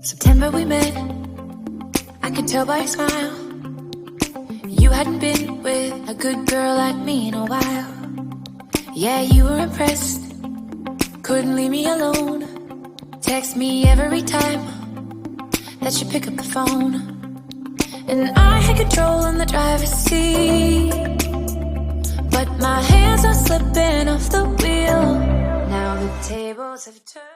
September we met, I could tell by your smile. You hadn't been with a good girl like me in a while. Yeah, you were impressed, couldn't leave me alone. Text me every time that you pick up the phone. And I had control in the driver's seat, but my hands are slipping off the wheel. Now the tables have turned.